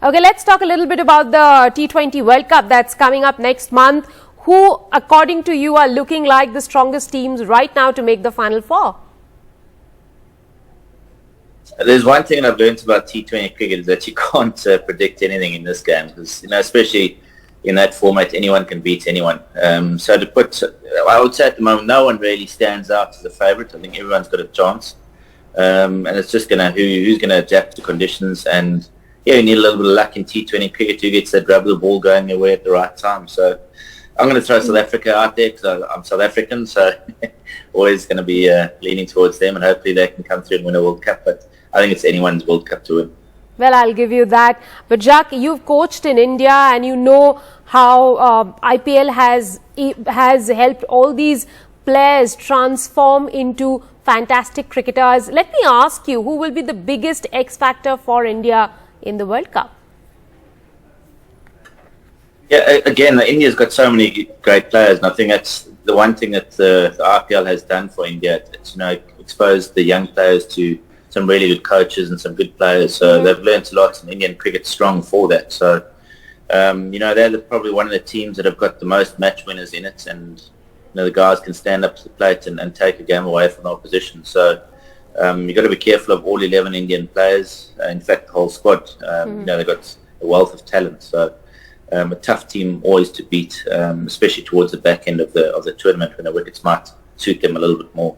Okay, let's talk a little bit about the T20 World Cup that's coming up next month. Who, according to you, are looking like the strongest teams right now to make the Final Four? There's one thing I've learned about T20 cricket is that you can't predict anything in this game because, especially in that format, anyone can beat anyone. So I would say at the moment, no one really stands out as a favourite. I think everyone's got a chance. And it's just who's going to adapt to conditions. And yeah, you need a little bit of luck in T20 cricket. Who gets that rubber ball going their way at the right time. So I'm going to throw South Africa out there because I'm South African. So always going to be leaning towards them, and hopefully they can come through and win a World Cup. But I think it's anyone's World Cup to win. Well, I'll give you that. But Jacques, you've coached in India and you know how IPL has helped all these players transform into fantastic cricketers. Let me ask you, who will be the biggest X factor for India in the World Cup? Yeah, again, India's got so many great players, and I think that's the one thing that the IPL has done for India. It's exposed the young players to some really good coaches and some good players. So they've learnt a lot, and Indian cricket's strong for that. So, they're probably one of the teams that have got the most match winners in it, and the guys can stand up to the plate and take a game away from the opposition. So you've got to be careful of all 11 Indian players. In fact, the whole squad. They've got a wealth of talent. So a tough team always to beat, especially towards the back end of the tournament when the wickets might suit them a little bit more.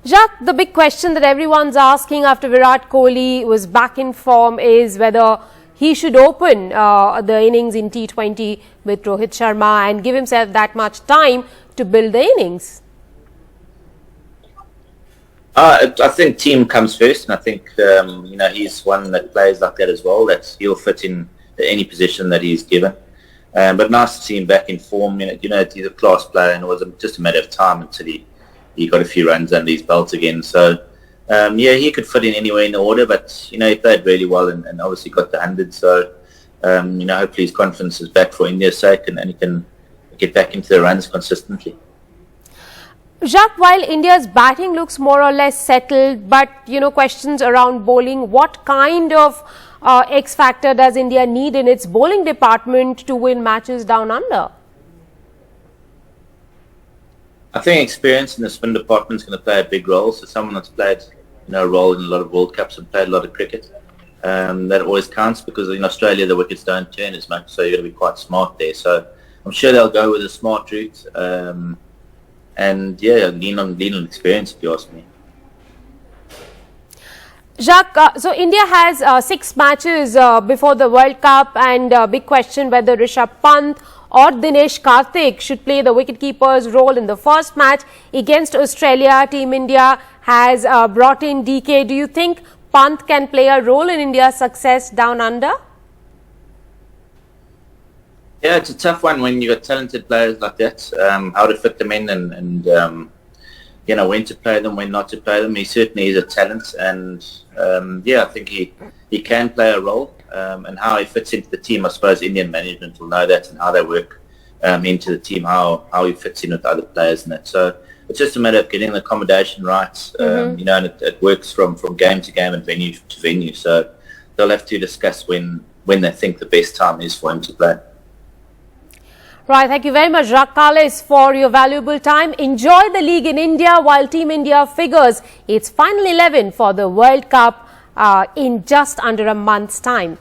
Jacques, the big question that everyone's asking after Virat Kohli was back in form is whether he should open the innings in T20 with Rohit Sharma and give himself that much time to build the innings. I think team comes first, and I think he's one that plays like that as well. That he'll fit in any position that he's given. But nice to see him back in form. He's a class player, and it was just a matter of time until he got a few runs under his belt again. So he could fit in anywhere in the order, but he played really well and obviously got the 100. So hopefully his confidence is back for India's sake, and he can get back into the runs consistently. Jacques, while India's batting looks more or less settled, but questions around bowling, what kind of X factor does India need in its bowling department to win matches down under? I think experience in the spin department is going to play a big role. So someone that's played a role in a lot of World Cups and played a lot of cricket, that always counts, because in Australia the wickets don't turn as much, so you've got to be quite smart there. So I'm sure they'll go with a smart route, lean on experience, if you ask me. Jacques, so India has 6 matches before the World Cup, and big question whether Rishabh Pant or Dinesh Karthik should play the wicketkeeper's role in the first match against Australia. Team India has brought in DK. Do you think Pant can play a role in India's success down under? Yeah, it's a tough one when you've got talented players like that, how to fit them in and when to play them, when not to play them. He certainly is a talent, and I think he can play a role. And how he fits into the team, I suppose Indian management will know that, and how they work into the team, how he fits in with other players and that. So it's just a matter of getting the accommodation right, and it works from game to game and venue to venue. So they'll have to discuss when they think the best time is for him to play. Right, thank you very much, Jacques Kallis, for your valuable time. Enjoy the league in India while Team India figures its final 11 for the World Cup in just under a month's time.